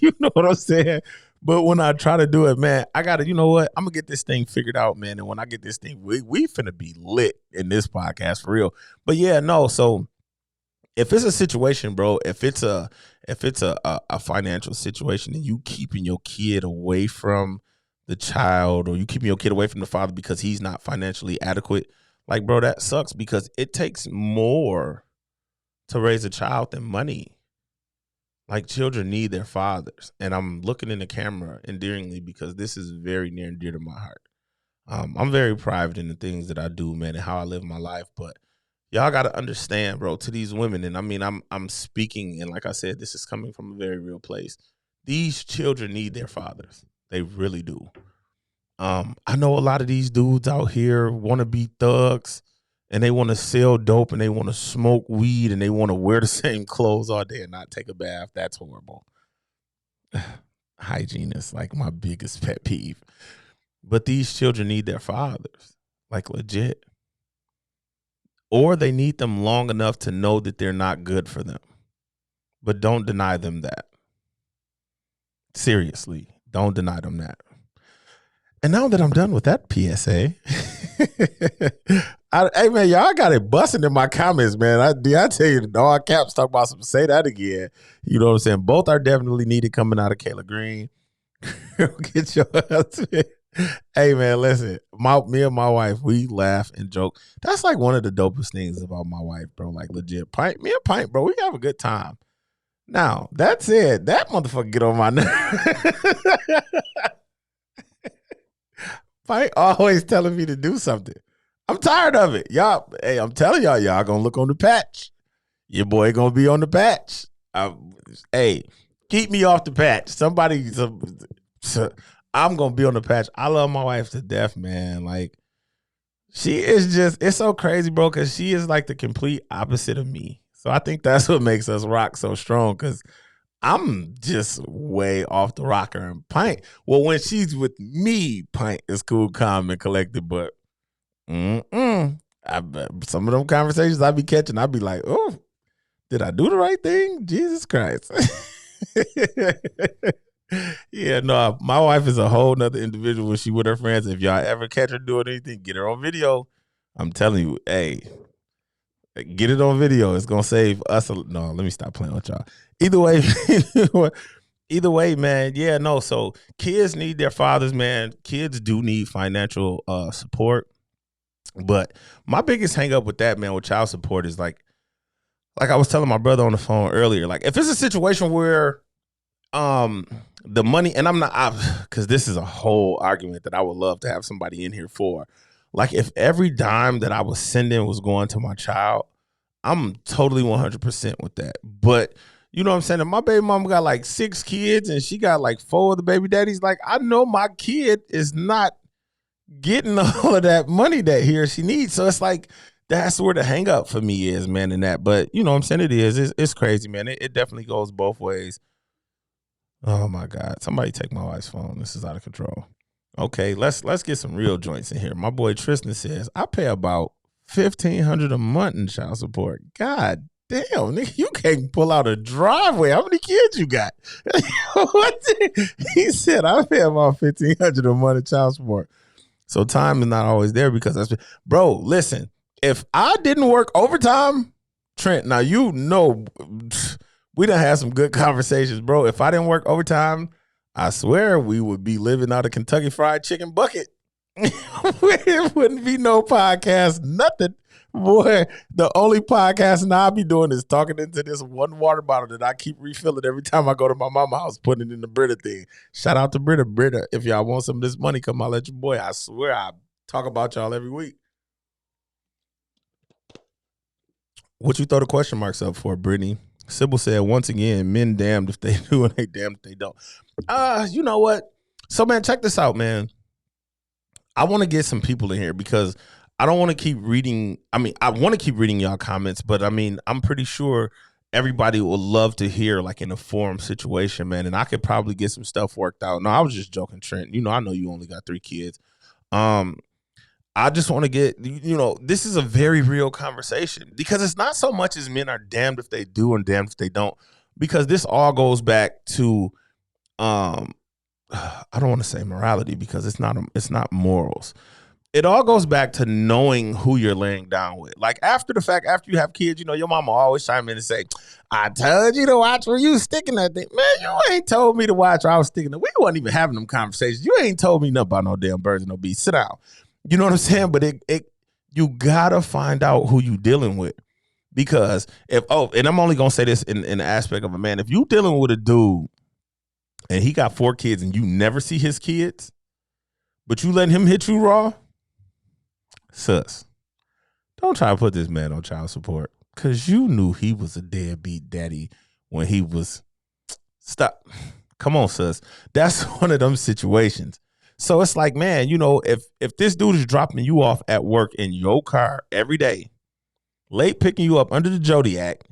You know what I'm saying? But when I try to do it, man, I got to, you know what? I'm going to get this thing figured out, man. And when I get this thing, we finna be lit in this podcast for real. But yeah, no. So if it's a situation, bro, if it's a financial situation and you keeping your kid away from the child or you keeping your kid away from the father because he's not financially adequate, like, bro, that sucks because it takes more to raise a child than money. Like, children need their fathers. And I'm looking in the camera endearingly because this is very near and dear to my heart. I'm very private in the things that I do, man, and how I live my life. But y'all got to understand, bro, to these women. And I mean, I'm speaking, and like I said, this is coming from a very real place. These children need their fathers. They really do. I know a lot of these dudes out here want to be thugs. And they want to sell dope and they want to smoke weed and they want to wear the same clothes all day and not take a bath. That's horrible. Hygiene is like my biggest pet peeve. But these children need their fathers, like legit. Or they need them long enough to know that they're not good for them. But don't deny them that. Seriously, don't deny them that. And now that I'm done with that PSA, hey, man, y'all got it busting in my comments, man. I tell you, all caps talk about some, say that again. You know what I'm saying? Both are definitely needed coming out of Kayla Green. Get your husband. Hey, man, listen, me and my wife, we laugh and joke. That's like one of the dopest things about my wife, bro. Like, legit. Me and Pint, bro, we have a good time. Now, that said, that motherfucker get on my nerves. Pint always telling me to do something. I'm tired of it. Y'all, hey, I'm telling y'all gonna look on the patch. Your boy gonna be on the patch. Hey, keep me off the patch. I'm gonna be on the patch. I love my wife to death, man. Like, she is just, it's so crazy, bro, because she is like the complete opposite of me. So I think that's what makes us rock so strong, because I'm just way off the rocker. And Pint, well, when she's with me, Pint is cool, calm, and collected. But some of them conversations I be catching, I be like, oh, did I do the right thing? Jesus Christ. Yeah, no, my wife is a whole nother individual when she with her friends. If y'all ever catch her doing anything, get her on video. I'm telling you, hey, get it on video. It's gonna save us. No, let me stop playing with y'all. Either way, man. Yeah, no. So kids need their fathers, man. Kids do need financial support. But my biggest hang up with that, man, with child support is like I was telling my brother on the phone earlier, like if it's a situation where the money, and I'm not, because this is a whole argument that I would love to have somebody in here for. Like if every dime that I was sending was going to my child, I'm totally 100% with that. But you know what I'm saying? If my baby mama got like 6 kids and she got like 4 of the baby daddies, like I know my kid is not getting all of that money that he or she needs. So it's like, that's where the hang up for me is, man, in that. But you know what I'm saying? It's crazy, man. It definitely goes both ways. Oh my God. Somebody take my wife's phone. This is out of control. Okay, let's get some real joints in here. My boy Tristan says, I pay about $1,500 a month in child support. God damn, nigga, you can't pull out a driveway. How many kids you got? He said, I pay about $1,500 a month in child support. So time is not always there because that's, bro, listen, if I didn't work overtime, Trent, now you know we done had some good conversations, bro. If I didn't work overtime, I swear we would be living out of Kentucky Fried Chicken bucket. It wouldn't be no podcast, nothing. Boy, the only podcast now I'll be doing is talking into this one water bottle that I keep refilling every time I go to my mama's house, putting it in the Brita thing. Shout out to Brita. Brita, if y'all want some of this money, come holler at your boy. I swear I talk about y'all every week. What you throw the question marks up for, Brittany? Sybil said, once again, men damned if they do and they damned if they don't. You know what? So, man, check this out, man. I want to get some people in here because I don't want to keep reading. I mean, I want to keep reading y'all comments, but I mean, I'm pretty sure everybody would love to hear like in a forum situation, man. And I could probably get some stuff worked out. No, I was just joking, Trent. You know, I know you only got 3 kids. I just want to get, you know, this is a very real conversation because it's not so much as men are damned if they do and damned if they don't, because this all goes back to, I don't want to say morality because it's not morals. It all goes back to knowing who you're laying down with. Like after the fact, after you have kids, you know, your mama always chime in and say, I told you to watch where you sticking that thing. Man, you ain't told me to watch where I was sticking it. We wasn't even having them conversations. You ain't told me nothing about no damn birds and no bees. Sit down. You know what I'm saying? But you gotta find out who you dealing with. Because and I'm only gonna say this in the aspect of a man. If you dealing with a dude and he got 4 kids and you never see his kids, but you letting him hit you raw, sus, don't try to put this man on child support because you knew he was a deadbeat daddy when he was. Stop. Come on, sus. That's one of them situations. So it's like, man, you know, if this dude is dropping you off at work in your car every day, late picking you up under the Zodiac,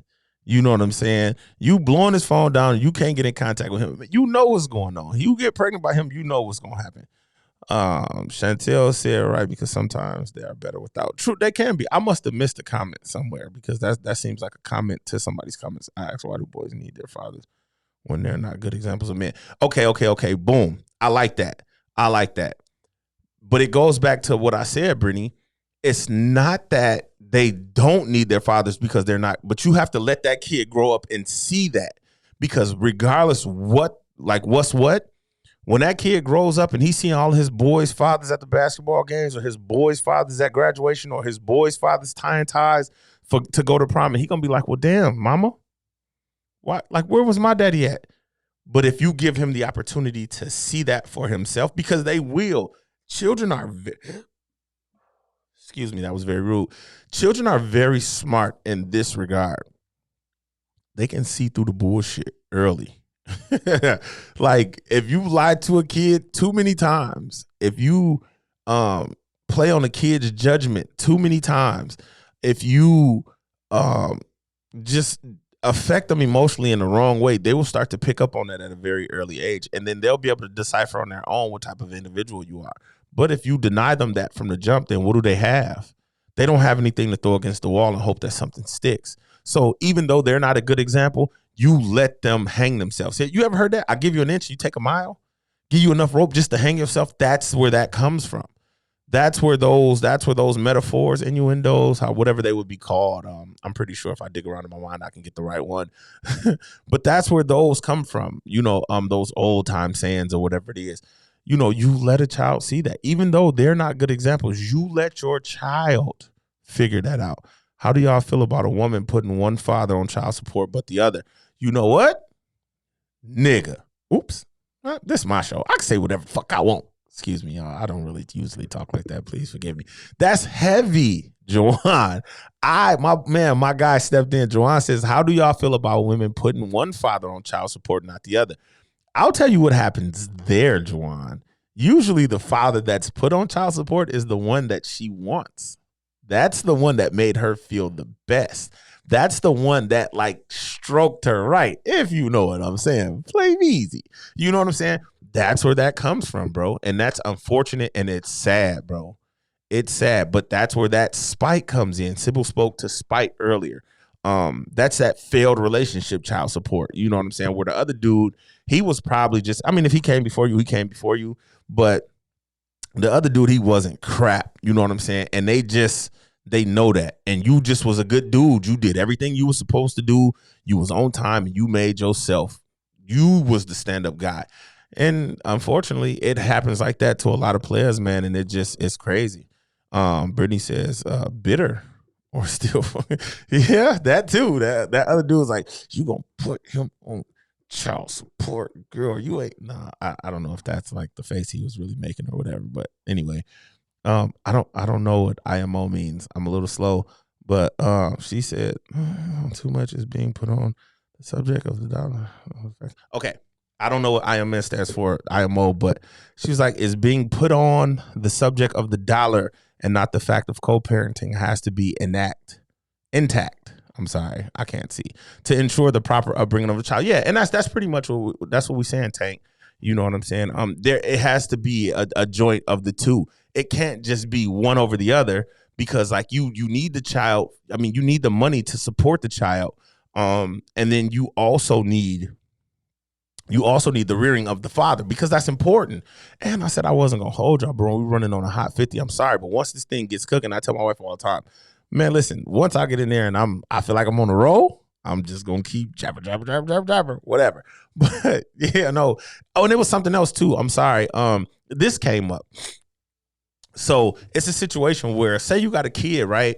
you know what I'm saying? You blowing his phone down and you can't get in contact with him. You know what's going on. You get pregnant by him, you know what's going to happen. Chantel said right because sometimes they are better without. True, they can be. I must have missed a comment somewhere because that seems like a comment to somebody's comments. I asked why do boys need their fathers when they're not good examples of men. Okay. Boom. I like that. But it goes back to what I said, Brittany. It's not that they don't need their fathers because they're not, but you have to let that kid grow up and see that. Because regardless what's what, when that kid grows up and he's seeing all his boys' fathers at the basketball games or his boys' fathers at graduation or his boys' fathers tying ties to go to prom, and he gonna be like, well, damn, mama, why? Like, where was my daddy at? But if you give him the opportunity to see that for himself, because they will, children are, excuse me, that was very rude. Children are very smart in this regard. They can see through the bullshit early. Like if you lie to a kid too many times, if you play on a kid's judgment too many times, if you just affect them emotionally in the wrong way, they will start to pick up on that at a very early age. And then they'll be able to decipher on their own what type of individual you are. But if you deny them that from the jump, then what do they have? They don't have anything to throw against the wall and hope that something sticks. So even though they're not a good example, you let them hang themselves. You ever heard that? I give you an inch, you take a mile. Give you enough rope just to hang yourself. That's where that comes from. That's where those metaphors, innuendos, whatever they would be called. I'm pretty sure if I dig around in my mind, I can get the right one. But that's where those come from. Those old time sayings or whatever it is. You let a child see that. Even though they're not good examples, you let your child figure that out. How do y'all feel about a woman putting one father on child support but the other? You know what? Nigga. Oops. This is my show. I can say whatever the fuck I want. Excuse me, y'all. I don't really usually talk like that. Please forgive me. That's heavy, Joanne. My guy stepped in. Joanne says, how do y'all feel about women putting one father on child support, not the other? I'll tell you what happens there, Joanne. Usually the father that's put on child support is the one that she wants. That's the one that made her feel the best. That's the one that stroked her right, if you know what I'm saying. Play easy. You know what I'm saying? That's where that comes from, bro. And that's unfortunate and it's sad, bro. It's sad, but that's where that spite comes in. Sybil spoke to spite earlier. That's that failed relationship child support. You know what I'm saying? Where the other dude, he was probably just, if he came before you, he came before you. But the other dude, he wasn't crap. You know what I'm saying? And they know that. And you just was a good dude. You did everything you were supposed to do. You was on time and you made yourself. You was the stand-up guy. And unfortunately, it happens like that to a lot of players, man. And it's crazy. Brittany says, bitter or still. Yeah, that too. That other dude was like, you gonna put him on child support, girl. You ain't. Nah, I don't know if that's the face he was really making or whatever. But anyway, I don't know what IMO means. I'm a little slow. But she said, too much is being put on the subject of the dollar. Okay. I don't know what IMO stands for, IMO, but she was like, is being put on the subject of the dollar and not the fact of co-parenting has to be intact. I'm sorry, I can't see. To ensure the proper upbringing of the child. Yeah, and that's pretty much what we're saying, Tank. You know what I'm saying? It has to be a joint of the two. It can't just be one over the other because you need the child. You need the money to support the child. And then you also need the rearing of the father because that's important. And I said I wasn't going to hold y'all, bro. We're running on a hot 50. I'm sorry. But once this thing gets cooking, I tell my wife all the time, man, listen, once I get in there and I feel like I'm on a roll, I'm just going to keep jabber, whatever. But yeah, no. Oh, and it was something else too. I'm sorry. This came up. So it's a situation where say you got a kid, right?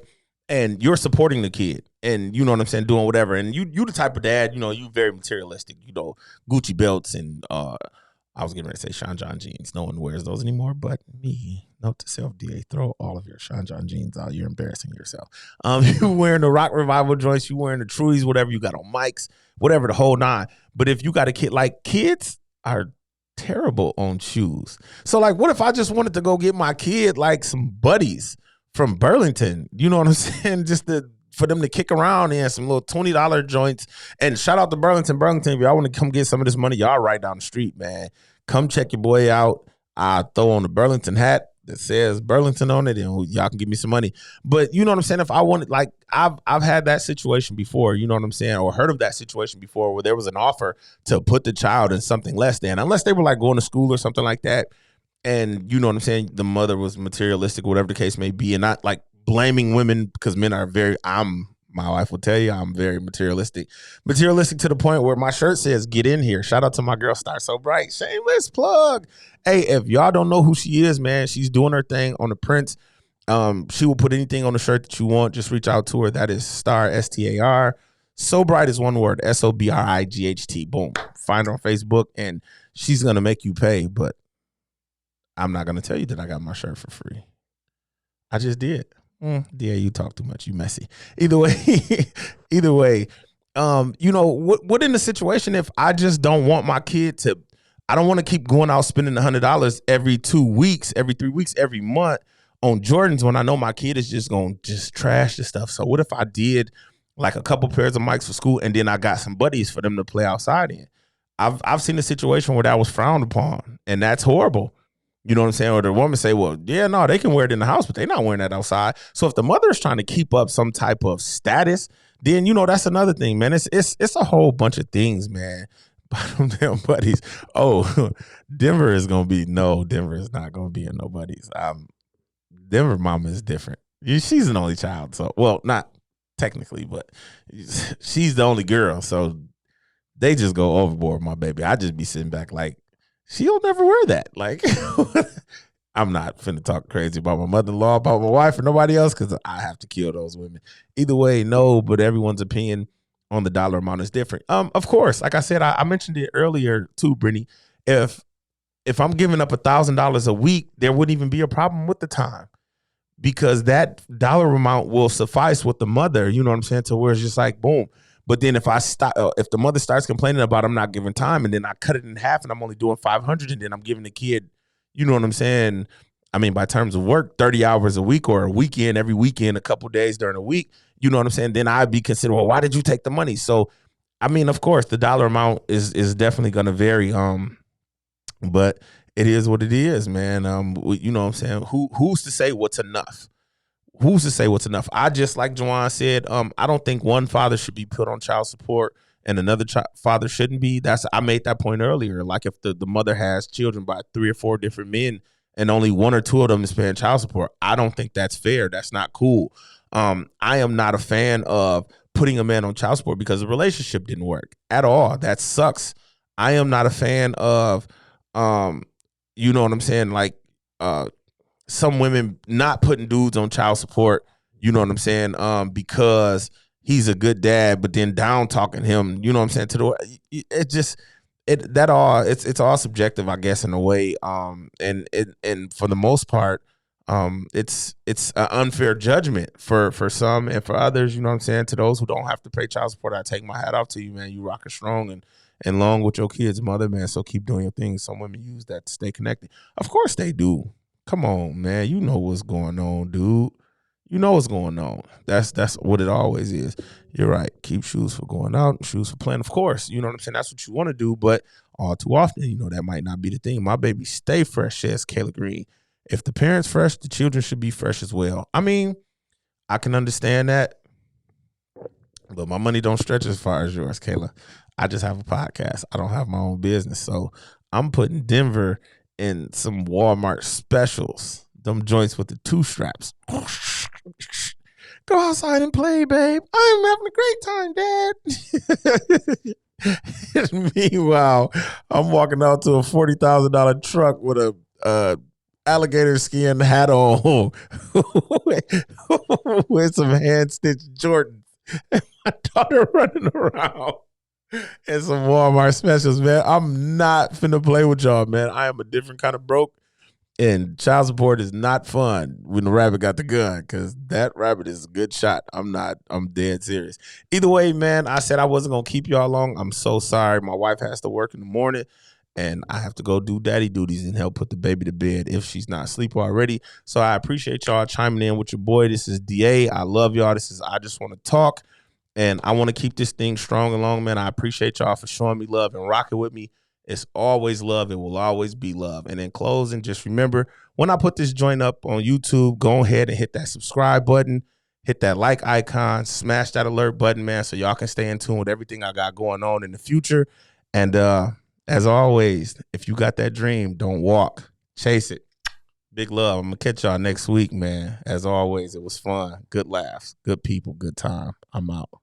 And you're supporting the kid and you know what I'm saying, doing whatever. And you the type of dad, you very materialistic, Gucci belts and I was getting ready to say Sean John jeans. No one wears those anymore but me. Note to self, DA, throw all of your Sean John jeans out. You're embarrassing yourself. You wearing the Rock Revival joints, you wearing the Truies, whatever you got on mics, whatever, the whole nine. But if you got a kid, kids are terrible on shoes. So what if I just wanted to go get my kid some buddies from Burlington, you know what I'm saying? Just for them to kick around in some little $20 joints. And shout out to Burlington. If y'all want to come get some of this money, y'all right down the street, man. Come check your boy out. I throw on the Burlington hat that says Burlington on it, and y'all can give me some money. But you know what I'm saying? If I wanted, I've had that situation before, you know what I'm saying, or heard of that situation before where there was an offer to put the child in something less than, unless they were going to school or something like that. And you know what I'm saying? The mother was materialistic, whatever the case may be, and not blaming women because men are my wife will tell you I'm very materialistic to the point where my shirt says, get in here. Shout out to my girl, Star So Bright. Shameless plug. Hey, if y'all don't know who she is, man, she's doing her thing on the prints. She will put anything on the shirt that you want. Just reach out to her. That is Star, STAR. So Bright is one word, SOBRIGHT. Boom. Find her on Facebook and she's going to make you pay, but I'm not gonna tell you that I got my shirt for free. I just did. DA, you talk too much. You messy. Either way. What in the situation if I just don't want my kid to? I don't want to keep going out spending $100 every 2 weeks, every 3 weeks, every month on Jordans when I know my kid is just gonna just trash the stuff. So what if I did like a couple pairs of mics for school and then I got some buddies for them to play outside in? I've seen a situation where that was frowned upon, and that's horrible. You know what I'm saying? Or the woman say, well, yeah, no, they can wear it in the house, but they're not wearing that outside. So if the mother is trying to keep up some type of status, then, that's another thing, man. It's a whole bunch of things, man. Damn buddies. Oh, Denver is not going to be in nobody's. Denver mama is different. She's an only child. So, well, not technically, but she's the only girl. So they just go overboard, my baby. I just be sitting back like, she'll never wear that. Like, I'm not finna talk crazy about my mother-in-law, about my wife, or nobody else, because I have to kill those women. Either way, no, but everyone's opinion on the dollar amount is different. Of course, like I said, I mentioned it earlier too, Brittany. If I'm giving up $1,000 a week, there wouldn't even be a problem with the time, because that dollar amount will suffice with the mother. You know what I'm saying? To where it's just like, boom. But then if the mother starts complaining about I'm not giving time, and then I cut it in half and I'm only doing 500, and then I'm giving the kid, you know what I'm saying? I mean, by terms of work, 30 hours a week, or a weekend, every weekend, a couple days during a week, you know what I'm saying? Then I'd be considered, well, why did you take the money? So, I mean, of course, the dollar amount is definitely going to vary. But it is what it is, man. You know what I'm saying? Who's to say what's enough? Who's to say what's enough? I just, like Juwan said, I don't think one father should be put on child support and another father shouldn't be. I made that point earlier. Like if the mother has children by 3 or 4 different men and only 1 or 2 of them is paying child support, I don't think that's fair. That's not cool. I am not a fan of putting a man on child support because the relationship didn't work at all. That sucks. I am not a fan of, you know what I'm saying? Like, some women not putting dudes on child support, you know what I'm saying? Because he's a good dad, but then down talking him, you know what I'm saying? It's all subjective, I guess, in a way. And for the most part, it's an unfair judgment for some, and for others, you know what I'm saying? To those who don't have to pay child support, I take my hat off to you, man. You rocking strong and long with your kids' mother, man. So keep doing your thing. Some women use that to stay connected. Of course they do. Come on, man. You know what's going on, dude. You know what's going on. That's what it always is. You're right. Keep shoes for going out, shoes for playing. Of course, you know what I'm saying? That's what you want to do, but all too often, that might not be the thing. My baby stay fresh, says Kayla Green. If the parents fresh, the children should be fresh as well. I mean, I can understand that, but my money don't stretch as far as yours, Kayla. I just have a podcast. I don't have my own business, so I'm putting Denver in some Walmart specials. Them joints with the 2 straps. Go outside and play, babe. I'm having a great time, Dad. Meanwhile, I'm walking out to a $40,000 truck with a alligator skin hat on with some hand-stitched Jordans. And my daughter running around. And some Walmart specials, man. I'm not finna play with y'all, man. I am a different kind of broke, and child support is not fun when the rabbit got the gun, because that rabbit is a good shot. I'm dead serious. Either way, man, I said I wasn't gonna keep y'all long. I'm so sorry. My wife has to work in the morning, and I have to go do daddy duties and help put the baby to bed if she's not asleep already. So I appreciate y'all chiming in with your boy. This is DA. I love y'all. This is I Just Want to Talk. And I want to keep this thing strong and long, man. I appreciate y'all for showing me love and rocking with me. It's always love. It will always be love. And in closing, just remember, when I put this joint up on YouTube, go ahead and hit that subscribe button, hit that like icon, smash that alert button, man, so y'all can stay in tune with everything I got going on in the future. And as always, if you got that dream, don't walk. Chase it. Big love. I'm going to catch y'all next week, man. As always, it was fun. Good laughs. Good people. Good time. I'm out.